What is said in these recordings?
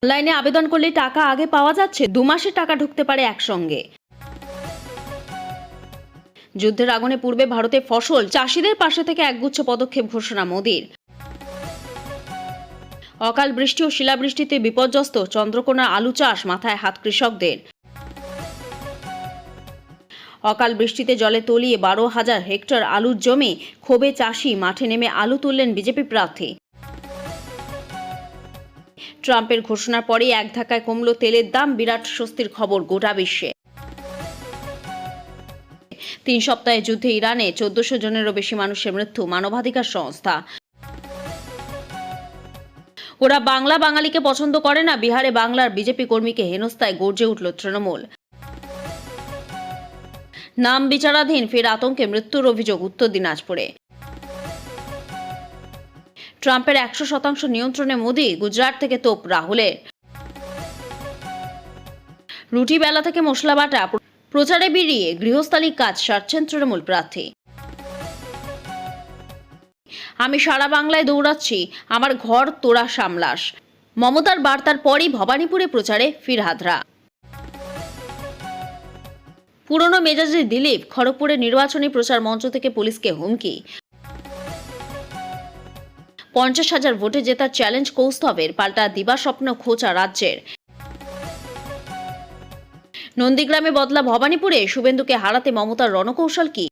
অনলাইনে আবেদন করলে টাকা আগে পাওয়া যাচ্ছে, 2 মাসে টাকা ঢুকতে পারে একসঙ্গে। যুদ্ধের আগুনে পূর্বে ভারতে ফসল চাষিদের পাশে থেকে একগুচ্ছ পদক্ষেপ ঘোষণা মোদির। অকাল বৃষ্টি ও শিলাবৃষ্টিতে বিপর্যস্ত চন্দ্রকোনার আলু চাষ, মাথায় হাত কৃষকদের। অকাল বৃষ্টিতে জলে তলিয়ে 12,000 হেক্টর আলুর জমি, ক্ষোভে চাষি, মাঠে নেমে আলু তুললেন বিজেপি প্রার্থী। ট্রাম্পের ঘোষণার পরেই এক ধাক্কায় কমল তেলের দাম, বিরাট স্বস্তির খবর গোটা বিশ্বে। 3 সপ্তাহে যুদ্ধে ইরানে 1400 জনেরও বেশি মানুষের মৃত্যু, মানবাধিকার সংস্থা। ওরা বাংলা বাঙালিকে পছন্দ করে না, বিহারে বাংলার বিজেপি কর্মীকে হেনস্থায় গর্জে উঠল তৃণমূল। নাম বিচারাধীন ফের আতঙ্কে মৃত্যুর অভিযোগ উত্তর দিনাজপুরে। ট্রাম্পের 100% নিয়ন্ত্রণে মোদি, গুজরাট থেকে তোপ রাহুলের। রুটি বেলা থেকে মশলা বাটা, প্রচারে বেরিয়ে গৃহস্থালী কাজ সারছেন তৃণমূল প্রার্থী। আমি সারা বাংলায় দৌড়াচ্ছি, আমার ঘর তোরা সামলাস, মমতার বার্তার পরই ভবানীপুরে প্রচারে ফিরহাদরা। পুরনো মেজাজে দিলীপ, খড়গপুরে নির্বাচনী প্রচার মঞ্চ থেকে পুলিশকে হুমকি। 50,000 ভোটে জেতার চ্যালেঞ্জ কৌস্তবের, পাল্টা দিবাস্বপ্ন খোঁচা রাজ্যের। নন্দীগ্রামে বদলা ভবানীপুরে, শুভেন্দুকে হারাতে মমতার রণকৌশল কি?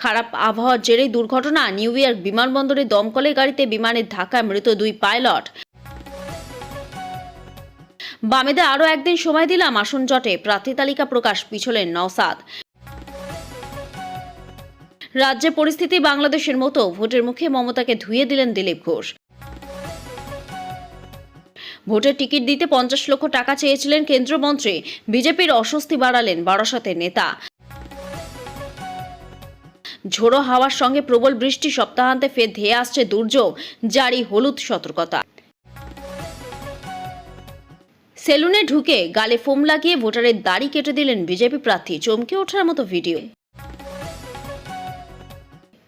খারাপ আবহাওয়ার জেরেই দুর্ঘটনা, নিউ ইয়র্ক বিমানবন্দরে দমকলের গাড়িতে বিমানের ধাক্কায় মৃত 2 পাইলট। বামেদের আরও একদিন সময় দিলাম, আসন জটে প্রার্থী তালিকা প্রকাশ, পিছলেন নওশাদ। রাজ্যে পরিস্থিতি বাংলাদেশের মতো, ভোটের মুখে মমতাকে ধুয়ে দিলেন দিলীপ ঘোষ। ভোটের টিকিট দিতে 50 লক্ষ টাকা চেয়েছিলেন কেন্দ্রমন্ত্রী, বিজেপির অস্বস্তি বাড়ালেন বারাসতের নেতা। ঝোড়ো হাওয়ার সঙ্গে প্রবল বৃষ্টি, সপ্তাহান্তে ফের ধেয়ে আসছে দুর্যোগ, জারি হলুদ সতর্কতা। সেলুনে ঢুকে গালে ফোম লাগিয়ে ভোটারের দাড়ি কেটে দিলেন বিজেপি প্রার্থী, চমকে ওঠার মতো ভিডিও।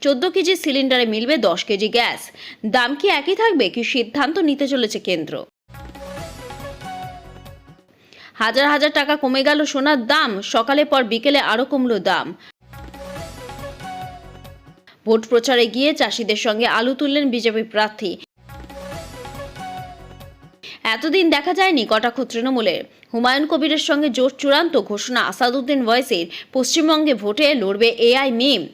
14 কেজি সিলিন্ডারে মিলবে 10 কেজি গ্যাস, দাম কি একই থাকবে, কি সিদ্ধান্ত নিতে চলেছে কেন্দ্র? হাজার হাজার টাকা কমে গেল সোনার দাম, সকালে পর বিকেলে আরো কমল দাম। ভোট প্রচারে গিয়ে চাষিদের সঙ্গে আলু তুললেন বিজেপি প্রার্থী। এতদিন দেখা যায়নি কটাক্ষ তৃণমূলের, হুমায়ুন কবিরের সঙ্গে জোট চূড়ান্ত, ঘোষণা আসাদুদ্দিন ওয়াইসির, পশ্চিমবঙ্গে ভোটে লড়বে এআই মিম।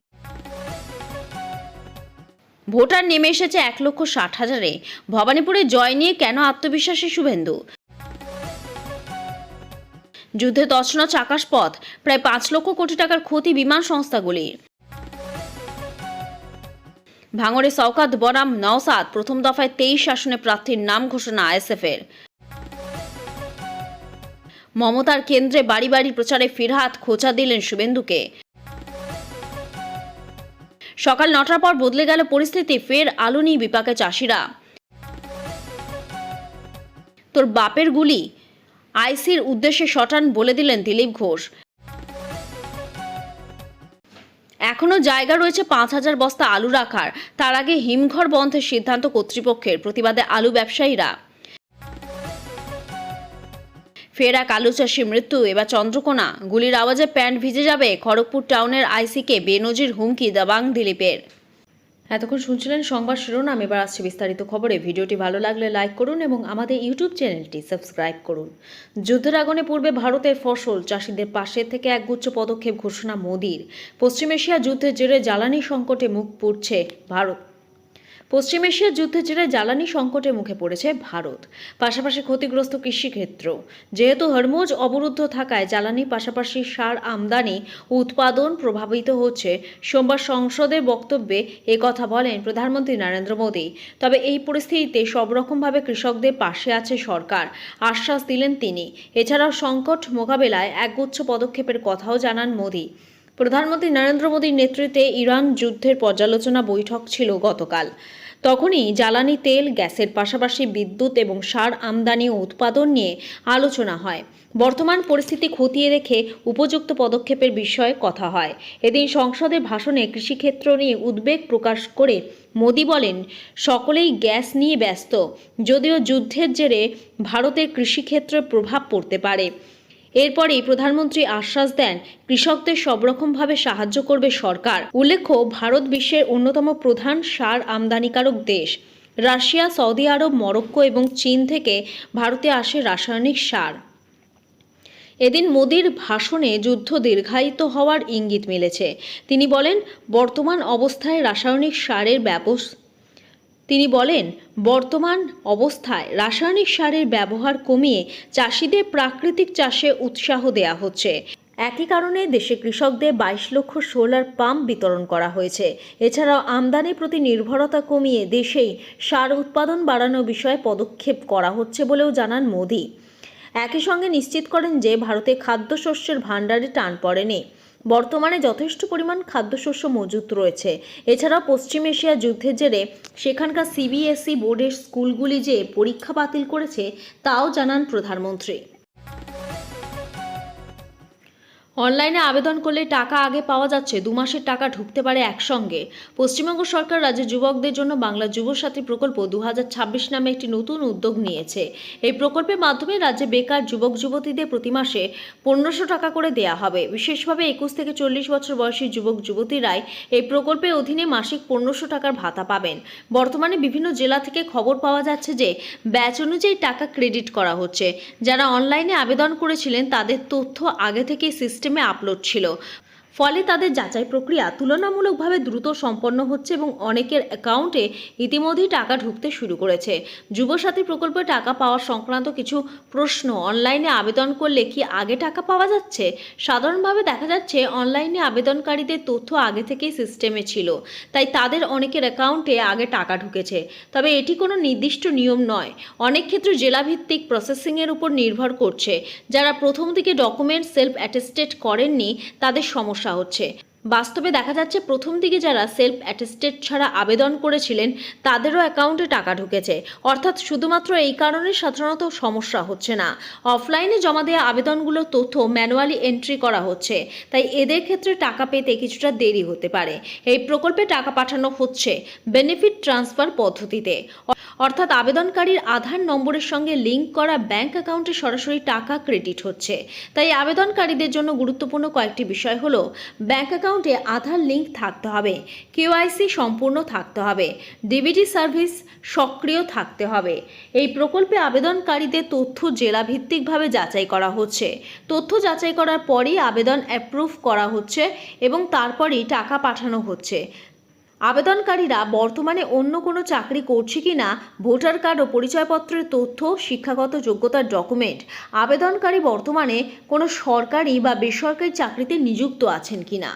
ভোটার নেমে এসেছে 1,60,000-এ, ভবানীপুরে জয় নিয়ে কেন আত্মবিশ্বাসী শুভেন্দু? যুদ্ধে তছনছ আকাশপথ, প্রায় 5 লক্ষ কোটি টাকার ক্ষতি বিমান সংস্থাগুলির। ভাঙড়ে শওকত বনাম নওশাদ, প্রথম দফায় 23 আসনে প্রার্থীর নাম ঘোষণা আইএসএফের। মমতার কেন্দ্রে বাড়ি বাড়ি প্রচারে ফিরহাদ, খোঁচা দিলেন শুভেন্দুকে। সকাল 9টার পর বদলে গেল পরিস্থিতি, ফের আলু নিয়ে বিপাকে চাষিরা। তোর বাপের গুলি, আইসির উদ্দেশ্যে শটান বলে দিলেন দিলীপ ঘোষ। এখনো জায়গা রয়েছে 5,000 বস্তা আলু রাখার, তার আগে হিমঘর বন্ধের সিদ্ধান্ত কর্তৃপক্ষের, প্রতিবাদে আলু ব্যবসায়ীরা। ফের এক আলু চাষী মৃত্যু, এবার চন্দ্রকোনা, গুলির আওয়াজে প্যান্ট ভিজে যাবে, খড়গপুর টাউনের আইসিকে বেনজির হুমকি দাবাং দিলীপের। এতক্ষণ শুনছিলেন সংবাদ শিরোনাম, এবার আসছে বিস্তারিত খবরে। ভিডিওটি ভালো লাগলে লাইক করুন এবং আমাদের ইউটিউব চ্যানেলটি সাবস্ক্রাইব করুন। যুদ্ধের আগুনে পূর্বে ভারতের ফসল চাষিদের পাশে থেকে একগুচ্ছ পদক্ষেপ ঘোষণা মোদির। পশ্চিম এশিয়া যুদ্ধের জেরে জ্বালানি সংকটে মুখ পড়ছে ভারত। পশ্চিম এশিয়ার যুদ্ধের জেরে জ্বালানি সংকটের মুখে পড়েছে ভারত, পাশাপাশি ক্ষতিগ্রস্ত কৃষিক্ষেত্র। যেহেতু হরমুজ অবরুদ্ধ থাকায় জ্বালানি পাশাপাশি সার আমদানি ও উৎপাদন প্রভাবিত হচ্ছে। সোমবার সংসদের বক্তব্যে কথা বলেন প্রধানমন্ত্রী নরেন্দ্র মোদী। তবে এই পরিস্থিতিতে সব রকমভাবে কৃষকদের পাশে আছে সরকার, আশ্বাস দিলেন তিনি। এছাড়াও সংকট মোকাবেলায় একগুচ্ছ পদক্ষেপের কথাও জানান মোদী। প্রধানমন্ত্রী নরেন্দ্র মোদীর নেতৃত্বে ইরান যুদ্ধের পর্যালোচনা বৈঠক ছিল গতকাল। তখনই জ্বালানি তেল, গ্যাসের পাশাপাশি বিদ্যুৎ এবং সার আমদানি ও উৎপাদন নিয়ে আলোচনা হয়। বর্তমান পরিস্থিতি খতিয়ে দেখে উপযুক্ত পদক্ষেপের বিষয়ে কথা হয়। এদিন সংসদের ভাষণে কৃষিক্ষেত্র নিয়ে উদ্বেগ প্রকাশ করে মোদি বলেন, সকলেই গ্যাস নিয়ে ব্যস্ত, যদিও যুদ্ধের জেরে ভারতের কৃষিক্ষেত্রে প্রভাব পড়তে পারে। এরপরেই প্রধানমন্ত্রী আশ্বাস দেন, কৃষকদের সব রকমভাবে সাহায্য করবে সরকার। উল্লেখ্য, ভারত বিশ্বের অন্যতম প্রধান সার আমদানিকারক দেশ। রাশিয়া, সৌদি আরব, মরক্কো এবং চীন থেকে ভারতে আসে রাসায়নিক সার। এদিন মোদির ভাষণে যুদ্ধ দীর্ঘায়িত হওয়ার ইঙ্গিত মিলেছে। তিনি বলেন, বর্তমান অবস্থায় রাসায়নিক সারের ব্যবহার কমিয়ে চাষিদের প্রাকৃতিক চাষে উৎসাহ দেওয়া হচ্ছে। একই কারণে দেশে কৃষকদের 22 লক্ষ সোলার পাম্প বিতরণ করা হয়েছে। এছাড়াও আমদানির প্রতি নির্ভরতা কমিয়ে দেশেই সার উৎপাদন বাড়ানোর বিষয়ে পদক্ষেপ করা হচ্ছে বলেও জানান মোদি। একই সঙ্গে নিশ্চিত করেন যে ভারতে খাদ্যশস্যের ভাণ্ডারে টান পড়েনি। বর্তমানে যথেষ্ট পরিমাণ খাদ্যশস্য মজুত রয়েছে। এছাড়াও পশ্চিম এশিয়া যুদ্ধের জেরে সেখানকার সিবিএসই বোর্ডের স্কুলগুলি যে পরীক্ষা বাতিল করেছে তাও জানান প্রধানমন্ত্রী। অনলাইনে আবেদন করলে টাকা আগে পাওয়া যাচ্ছে, 2 মাসের টাকা ঢুকতে পারে একসঙ্গে। পশ্চিমবঙ্গ সরকার রাজ্যের যুবকদের জন্য বাংলা যুবসাথী প্রকল্প 2026 নামে একটি নতুন উদ্যোগ নিয়েছে। এই প্রকল্পের মাধ্যমে রাজ্যে বেকার যুবক যুবতীদের প্রতি মাসে 1500 টাকা করে দেওয়া হবে। বিশেষভাবে 21 থেকে 40 বছর বয়সী যুবক যুবতীরাই এই প্রকল্পের অধীনে মাসিক 1500 টাকার ভাতা পাবেন। বর্তমানে বিভিন্ন জেলা থেকে খবর পাওয়া যাচ্ছে যে ব্যাচ অনুযায়ী টাকা ক্রেডিট করা হচ্ছে। যারা অনলাইনে আবেদন করেছিলেন তাদের তথ্য আগে থেকেই সিস্টেমে আপলোড ছিল, ফলে তাদের যাচাই প্রক্রিয়া তুলনামূলকভাবে দ্রুত সম্পন্ন হচ্ছে এবং অনেকের অ্যাকাউন্টে ইতিমধ্যেই টাকা ঢুকতে শুরু করেছে। যুবসাথী প্রকল্পে টাকা পাওয়া সংক্রান্ত কিছু প্রশ্ন, অনলাইনে আবেদন করলে কি আগে টাকা পাওয়া যাচ্ছে? সাধারণভাবে দেখা যাচ্ছে অনলাইনে আবেদনকারীদের তথ্য আগে থেকেই সিস্টেমে ছিল, তাই তাদের অনেকের অ্যাকাউন্টে আগে টাকা ঢুকেছে। তবে এটি কোনো নির্দিষ্ট নিয়ম নয়, অনেক ক্ষেত্রে জেলাভিত্তিক প্রসেসিংয়ের উপর নির্ভর করছে। যারা প্রথম দিকে ডকুমেন্ট সেলফ অ্যাটেস্টেড করেননি তাদের সমস্যা হচ্ছে। বাস্তবে দেখা যাচ্ছে প্রথম দিকে যারা সেলফ অ্যাটেস্টেড ছাড়া আবেদন করেছিলেন তাদেরও অ্যাকাউন্টে টাকা ঢুকেছে। অর্থাৎ শুধুমাত্র এই কারণে সাধারণত সমস্যা হচ্ছে না, অফলাইনে জমা দেওয়া আবেদনগুলোর তথ্য ম্যানুয়ালি এন্ট্রি করা হচ্ছে, তাই এদের ক্ষেত্রে টাকা পেতে কিছুটা দেরি হতে পারে। এই প্রকল্পে টাকা পাঠানো হচ্ছে বেনিফিট ট্রান্সফার পদ্ধতিতে, অর্থাৎ আবেদনকারীর আধার নম্বরের সঙ্গে লিঙ্ক করা ব্যাংক অ্যাকাউন্টে সরাসরি টাকা ক্রেডিট হচ্ছে। তাই আবেদনকারীদের জন্য গুরুত্বপূর্ণ কয়েকটি বিষয় হলো, ব্যাংক অ্যাকাউন্টে আধার লিঙ্ক থাকতে হবে, কেওয়াইসি সম্পূর্ণ থাকতে হবে, ডিবিটি সার্ভিস সক্রিয় থাকতে হবে। এই প্রকল্পে আবেদনকারীদের তথ্য জেলাভিত্তিকভাবে যাচাই করা হচ্ছে। তথ্য যাচাই করার পরই আবেদন অ্যাপ্রুভ করা হচ্ছে এবং তারপরই টাকা পাঠানো হচ্ছে। আবেদনকারীরা বর্তমানে অন্য কোনো চাকরি করছে কিনা, ভোটার কার্ড ও পরিচয়পত্রের তথ্য, শিক্ষাগত যোগ্যতার ডকুমেন্ট, আবেদনকারী বর্তমানে কোনো সরকারি বা বেসরকারি চাকরিতে নিযুক্ত আছেন কিনা।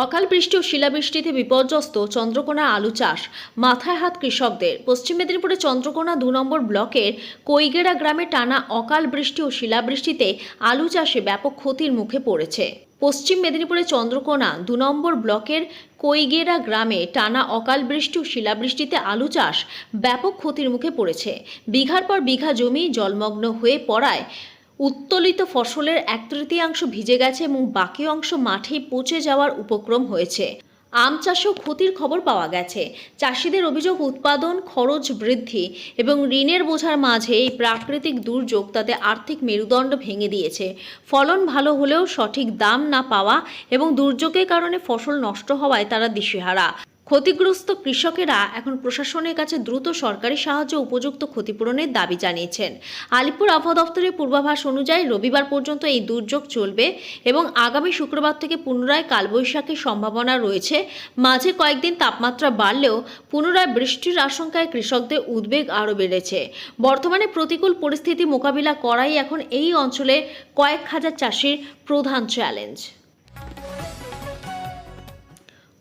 অকাল বৃষ্টি ও শিলাবৃষ্টিতে বিপর্যস্ত চন্দ্রকোনা আলু চাষ, মাথায় হাত কৃষকদের। পশ্চিম মেদিনীপুরে চন্দ্রকোনা 2 নম্বর ব্লকের কৈগেরা গ্রামে টানা অকাল বৃষ্টি ও শিলাবৃষ্টিতে আলু চাষে ব্যাপক ক্ষতির মুখে পড়েছে। পশ্চিম মেদিনীপুরে চন্দ্রকোনা 2 নম্বর ব্লকের কৈগেরা গ্রামে টানা অকাল বৃষ্টি ও শিলাবৃষ্টিতে আলু চাষ ব্যাপক ক্ষতির মুখে পড়েছে। বিঘার পর বিঘা জমি জলমগ্ন হয়ে পড়ায় উত্তোলিত ফসলের 1/3 ভিজে গেছে এবং বাকি অংশ মাঠে পচে যাওয়ার উপক্রম হয়েছে। আম চাষেও ক্ষতির খবর পাওয়া গেছে। চাষিদের অভিযোগ, উৎপাদন খরচ বৃদ্ধি এবং ঋণের বোঝার মাঝে এই প্রাকৃতিক দুর্যোগ তাদের আর্থিক মেরুদণ্ড ভেঙে দিয়েছে। ফলন ভালো হলেও সঠিক দাম না পাওয়া এবং দুর্যোগের কারণে ফসল নষ্ট হওয়ায় তারা দিশেহারা। ক্ষতিগ্রস্ত কৃষকেরা এখন প্রশাসনের কাছে দ্রুত সরকারি সাহায্য, উপযুক্ত ক্ষতিপূরণের দাবি জানিয়েছেন। আলিপুর আবহাওয়া দপ্তরের পূর্বাভাস অনুযায়ী রবিবার পর্যন্ত এই দুর্যোগ চলবে এবং আগামী শুক্রবার থেকে পুনরায় কালবৈশাখীর সম্ভাবনা রয়েছে। মাঝে কয়েকদিন তাপমাত্রা বাড়লেও পুনরায় বৃষ্টির আশঙ্কায় কৃষকদের উদ্বেগ আরও বেড়েছে। বর্তমানে প্রতিকূল পরিস্থিতি মোকাবিলা করাই এখন এই অঞ্চলের কয়েক হাজার চাষির প্রধান চ্যালেঞ্জ।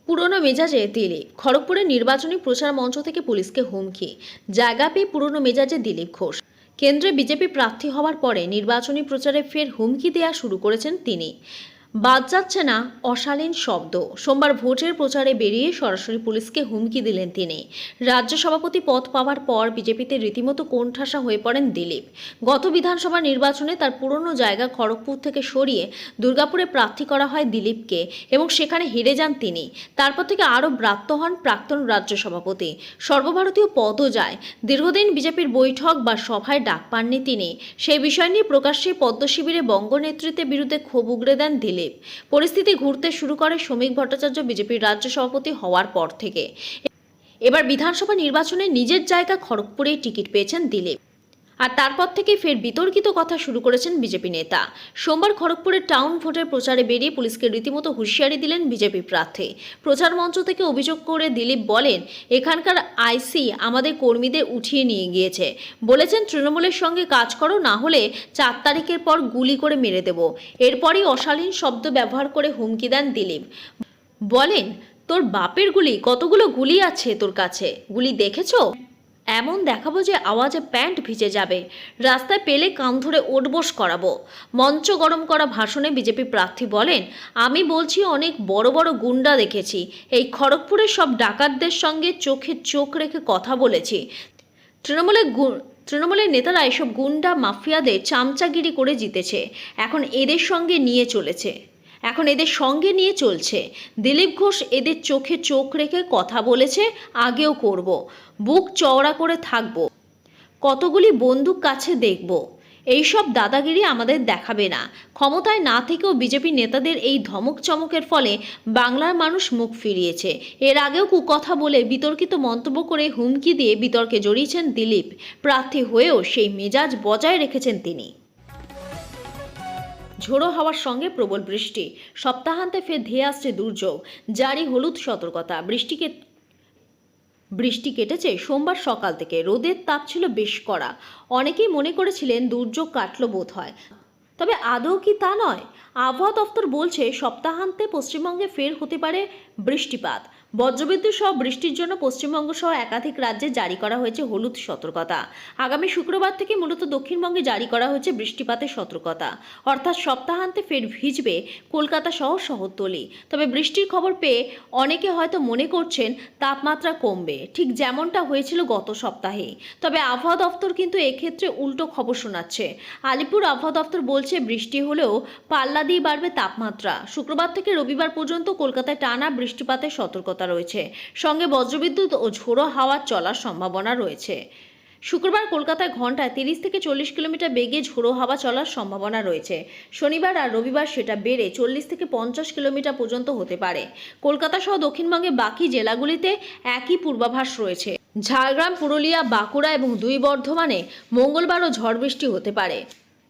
পুরনো মেজাজে দিলীপ, খড়গপুরে নির্বাচনী প্রচার মঞ্চ থেকে পুলিশকে হুমকি, জায়গা পেয়ে পুরনো মেজাজে দিলীপ ঘোষ। কেন্দ্রে বিজেপি প্রার্থী হওয়ার পরে নির্বাচনী প্রচারে ফের হুমকি দেওয়া শুরু করেছেন তিনি। বাদ যাচ্ছে না অশালীন শব্দ। সোমবার ভোটের প্রচারে বেরিয়ে সরাসরি পুলিশকে হুমকি দিলেন তিনি। রাজ্য সভাপতি পদ পাওয়ার পর বিজেপিতে রীতিমতো কোণঠাসা হয়ে পড়েন দিলীপ। গত বিধানসভা নির্বাচনে তার পুরনো জায়গা খড়গপুর থেকে সরিয়ে দুর্গাপুরে প্রার্থী করা হয় দিলীপকে এবং সেখানে হেরে যান তিনি। তারপর থেকে আরও ব্রাত্য হন প্রাক্তন রাজ্য সভাপতি। সর্বভারতীয় পদও যায়। দীর্ঘদিন বিজেপির বৈঠক বা সভায় ডাক পাননি তিনি। সেই বিষয় নিয়ে প্রকাশ্যে পদ্ম শিবিরে বঙ্গ নেতৃত্বের বিরুদ্ধে ক্ষোভ উগরে দেন দিলীপ। পরিস্থিতি ঘুরতে শুরু করে শ্রমিক ভট্টাচার্য বিজেপির রাজ্য সভাপতি হওয়ার পর থেকে। এবার বিধানসভা নির্বাচনে নিজের জায়গা খড়গপুরে টিকিট পেয়েছেন দিলীপ। আর তারপর থেকে ফের বিতর্কিত কথা শুরু করেছেন বিজেপি নেতা। সোমবার খড়গপুরের টাউন ভোটের প্রচারে বেরিয়ে পুলিশকে রীতিমতো হুঁশিয়ারি দিলেন বিজেপি প্রার্থী। প্রচার মঞ্চ থেকে অভিযোগ করে দিলীপ বলেন, এখানকার আইসি আমাদের কর্মীদের উঠিয়ে নিয়ে গিয়েছে। বলেছেন তৃণমূলের সঙ্গে কাজ করো, না হলে 4 তারিখের পর গুলি করে মেরে দেব। এরপরই অশালীন শব্দ ব্যবহার করে হুমকি দেন দিলীপ। বলেন, তোর বাপের গুলি, কতগুলো গুলি আছে তোর কাছে, গুলি দেখেছো? এমন দেখাবো যে আওয়াজে প্যান্ট ভিজে যাবে, রাস্তায় পেলে কান ধরে ওঠবোস করাবো। মঞ্চ গরম করা ভাষণে বিজেপি প্রার্থী বলেন, আমি বলছি অনেক বড় বড় গুন্ডা দেখেছি, এই খড়গপুরের সব ডাকাতদের সঙ্গে চোখে চোখ রেখে কথা বলেছি। তৃণমূলের নেতারা এসব গুন্ডা মাফিয়াদের চামচাগিরি করে জিতেছে, এখন এদের সঙ্গে নিয়ে চলছে। দিলীপ ঘোষ এদের চোখে চোখ রেখে কথা বলেছে, আগেও করব। বুক চওড়া করে থাকবো, কতগুলি বন্দুক কাছে দেখব। এইসব দাদাগিরি আমাদের দেখাবে না। ক্ষমতায় না থেকেও বিজেপি নেতাদের এই ধমক চমকের ফলে বাংলার মানুষ মুখ ফিরিয়েছে। এর আগেও কুকথা বলে বিতর্কিত মন্তব্য করে হুমকি দিয়ে বিতর্কে জড়িয়েছেন দিলীপ। প্রার্থী হয়েও সেই মেজাজ বজায় রেখেছেন তিনি। ঝোড়ো হাওয়ার সঙ্গে প্রবল বৃষ্টি। সপ্তাহান্তে ফের ধেয়ে আসছে দুর্যোগ। জারি হলুদ সতর্কতা। বৃষ্টি কেটেছে সোমবার সকাল থেকে। রোদের তাপ ছিল বেশ কড়া। অনেকেই মনে করেছিলেন দুর্যোগ কাটল বোধ হয়, তবে আদৌ কি তা নয়? আবহাওয়া দফতর বলছে সপ্তাহান্তে পশ্চিমবঙ্গে ফের হতে পারে বৃষ্টিপাত। বজ্রবিদ্যুৎ সহ বৃষ্টির জন্য পশ্চিমবঙ্গ সহ একাধিক রাজ্যে জারি করা হয়েছে হলুদ সতর্কতা। আগামী শুক্রবার থেকে মূলত দক্ষিণবঙ্গে জারি করা হয়েছে বৃষ্টিপাতের সতর্কতা। অর্থাৎ সপ্তাহান্তে ফের ভিজবে কলকাতা সহ শহরতলি। তবে বৃষ্টির খবর পেয়ে অনেকে হয়তো মনে করছেন তাপমাত্রা কমবে, ঠিক যেমনটা হয়েছিল গত সপ্তাহে। তবে আবহাওয়া দফতর কিন্তু এক্ষেত্রে উল্টো খবর শোনাচ্ছে। আলিপুর আবহাওয়া দফতর বলছে বৃষ্টি হলেও পাল্লা দিয়ে বাড়বে তাপমাত্রা। শুক্রবার থেকে রবিবার পর্যন্ত কলকাতায় টানা বৃষ্টিপাতের সতর্কতা রয়েছে, সঙ্গে বজ্রবিদ্যুৎ ও ঝোড়ো হাওয়া চলার সম্ভাবনা রয়েছে। শুক্রবার কলকাতায় ঘন্টায় 30 থেকে 40 কিলোমিটার বেগে ঝোড়ো হাওয়া চলার সম্ভাবনা রয়েছে। শনিবার আর রবিবার সেটা বেড়ে 40 থেকে 50 কিলোমিটার পর্যন্ত হতে পারে। কলকাতা সহ দক্ষিণবঙ্গের বাকি জেলাগুলিতে একই পূর্বাভাস রয়েছে। ঝাড়গ্রাম, পুরুলিয়া, বাঁকুড়া এবং 2 বর্ধমানে মঙ্গলবারও ঝড় বৃষ্টি হতে পারে।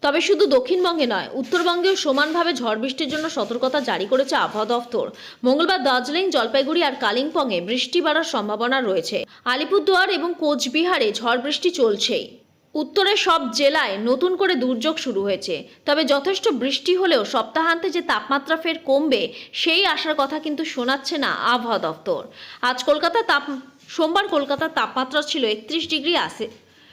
তবে শুধু দক্ষিণবঙ্গে নয়, উত্তরবঙ্গেও সমানভাবে ঝড় বৃষ্টির জন্য সতর্কতা জারি করেছে আবহাওয়া দফতর। মঙ্গলবার দার্জিলিং, জলপাইগুড়ি আর কালিম্পংয়ে বৃষ্টি বাড়ার সম্ভাবনা রয়েছে। আলিপুরদুয়ার এবং কোচবিহারে ঝড় বৃষ্টি চলছেই। উত্তরের সব জেলায় নতুন করে দুর্যোগ শুরু হয়েছে। তবে যথেষ্ট বৃষ্টি হলেও সপ্তাহান্তে যে তাপমাত্রা ফের কমবে সেই আশার কথা কিন্তু শোনাচ্ছে না আবহাওয়া দফতর। সোমবার কলকাতার তাপমাত্রা ছিল 31 ডিগ্রি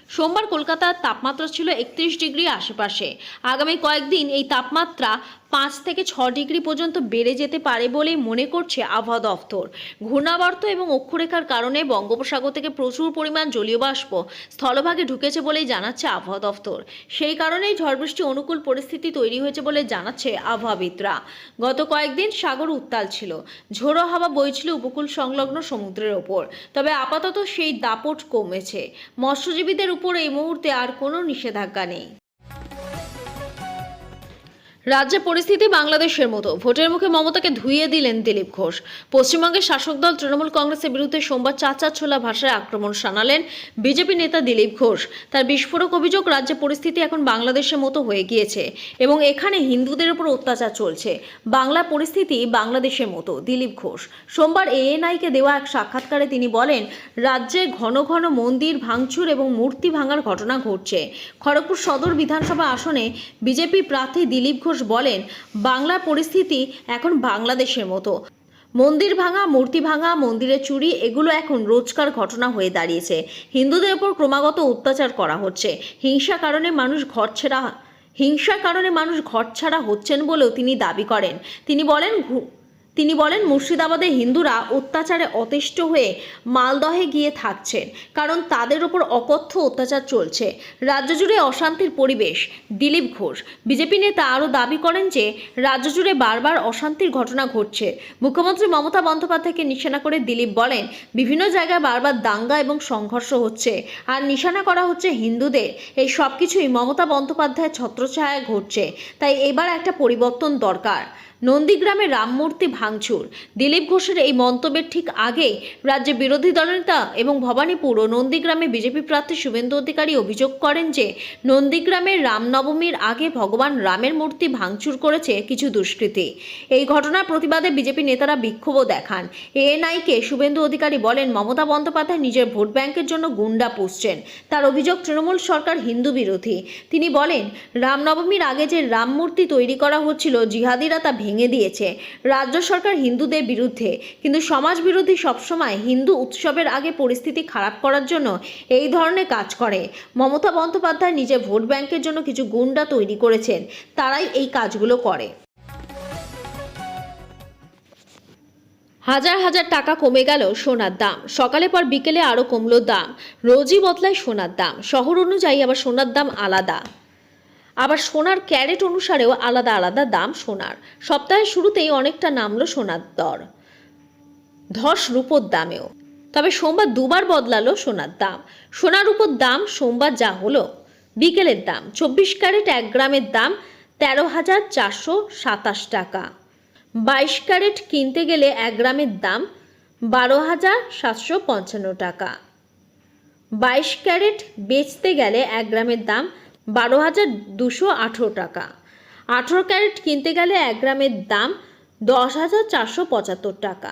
সোমবার কলকাতার তাপমাত্রা ছিল 31 ডিগ্রি আশেপাশে। আগামী কয়েকদিন এই তাপমাত্রা 5 থেকে 6 ডিগ্রি পর্যন্ত বেড়ে যেতে পারে বলেই মনে করছে আবহাওয়া দফতর। ঘূর্ণাবর্ত এবং অক্ষরেখার কারণে বঙ্গোপসাগর থেকে প্রচুর পরিমাণ জলীয় বাষ্প স্থলভাগে ঢুকেছে বলেই জানাচ্ছে আবহাওয়া দফতর। সেই কারণেই ঝড় বৃষ্টি অনুকূল পরিস্থিতি তৈরি হয়েছে বলে জানাচ্ছে আবহাওয়াবিদরা। গত কয়েকদিন সাগর উত্তাল ছিল, ঝোড়ো হাওয়া বইছিল উপকূল সংলগ্ন সমুদ্রের ওপর। তবে আপাতত সেই দাপট কমেছে। মৎস্যজীবীদের উপর এই মুহূর্তে আর কোনো নিষেধাজ্ঞা নেই। রাজ্যে পরিস্থিতি বাংলাদেশের মতো। ভোটের মুখে মমতাকে ধুইয়ে দিলেন দিলীপ ঘোষ। পশ্চিমবঙ্গের শাসক দল তৃণমূল কংগ্রেসের বিরুদ্ধে সোমবার চাঁচাছোলা ভাষায় আক্রমণ শানালেন বিজেপি নেতা দিলীপ ঘোষ। তার বিস্ফোরক অভিযোগ, রাজ্যে পরিস্থিতি এখন বাংলাদেশের মতো হয়ে গিয়েছে এবং এখানে হিন্দুদের উপর অত্যাচার চলছে। বাংলা পরিস্থিতি বাংলাদেশের মতো। দিলীপ ঘোষ সোমবার এএনআইকে দেওয়া এক সাক্ষাৎকারে তিনি বলেন, রাজ্যে ঘন ঘন মন্দির ভাঙচুর এবং মূর্তি ভাঙার ঘটনা ঘটছে। খড়গপুর সদর বিধানসভা আসনে বিজেপি প্রার্থী দিলীপ ঘোষ বলেন, বাংলার পরিস্থিতি এখন বাংলাদেশের মতো। মন্দির ভাঙা, মূর্তি ভাঙা, মন্দিরে চুরি, এগুলো এখন রোজকার ঘটনা হয়ে দাঁড়িয়েছে। হিন্দুদের উপর ক্রমাগত অত্যাচার করা হচ্ছে। হিংসা কারণে মানুষ হিংসার কারণে মানুষ ঘরছাড়া হচ্ছেন বলেও তিনি দাবি করেন। তিনি বলেন মুর্শিদাবাদে হিন্দুরা অত্যাচারে অতিষ্ঠ হয়ে মালদহে গিয়ে থাকছেন, কারণ তাদের ওপর অকথ্য অত্যাচার চলছে। রাজ্য জুড়ে অশান্তির পরিবেশ। দিলীপ ঘোষ বিজেপি নেতা আরও দাবি করেন যে রাজ্য জুড়ে বারবার অশান্তির ঘটনা ঘটছে। মুখ্যমন্ত্রী মমতা বন্দ্যোপাধ্যায়কে নিশানা করে দিলীপ বলেন, বিভিন্ন জায়গায় বারবার দাঙ্গা এবং সংঘর্ষ হচ্ছে, আর নিশানা করা হচ্ছে হিন্দুদের। এই সব কিছুই মমতা বন্দ্যোপাধ্যায়ের ছত্রছায়ায় ঘটছে, তাই এবার একটা পরিবর্তন দরকার। নন্দীগ্রামে রামমূর্তি ভাঙচুর। দিলীপ ঘোষের এই মন্তব্যের ঠিক আগে রাজ্যে বিরোধী দলনেতা এবং ভবানীপুর ও নন্দীগ্রামে বিজেপি প্রার্থী শুভেন্দু অধিকারী অভিযোগ করেন যে নন্দীগ্রামের রামনবমীর আগে ভগবান রামের মূর্তি ভাঙচুর করেছে কিছু দুষ্কৃতী। এই ঘটনার প্রতিবাদে বিজেপি নেতারা বিক্ষোভও দেখান। এএনআইকে শুভেন্দু অধিকারী বলেন, মমতা বন্দ্যোপাধ্যায় নিজের ভোট ব্যাংকের জন্য গুন্ডা পুষছেন। তার অভিযোগ তৃণমূল সরকার হিন্দু বিরোধী। তিনি বলেন, রামনবমীর আগে যে রাম মূর্তি তৈরি করা হচ্ছিল, জিহাদিরা তা ভেঙে দিয়েছে। রাজ্য সরকার হিন্দুদের বিরুদ্ধে, কিন্তু সমাজ বিরোধী সবসময় হিন্দু উৎসবের আগে পরিস্থিতি খারাপ করার জন্য এই ধরনের কাজ করে। মমতা বন্দ্যোপাধ্যায় নিজে ভোট ব্যাংকের জন্য কিছু গুন্ডা তৈরি করেছেন, তারাই এই কাজগুলো করে। হাজার হাজার টাকা কমে গেল সোনার দাম। সকালে পর বিকেলে আরও কমলো দাম। রোজই বদলায় সোনার দাম। শহর অনুযায়ী আবার সোনার দাম আলাদা, আবার সোনার ক্যারেট অনুসারেও আলাদা আলাদা দাম সোনার। সপ্তাহের শুরুতেই অনেকটা নামলো সোনার দর, ধস রূপোর দামেও। তবে সোমবার দুবার বদলালো সোনার দাম। সোনার উপর দাম সোমবার যা হলো, বিকেলের দাম 24 ক্যারেট 1 গ্রামের দাম 13,427 টাকা। 22 ক্যারেট কিনতে গেলে 1 গ্রামের দাম 12,755 টাকা। 22 ক্যারেট বেচতে গেলে 1 গ্রামের দাম 12,218 টাকা। 18 ক্যারেট কিনতে গেলে 1 গ্রামের দাম 10,475 টাকা।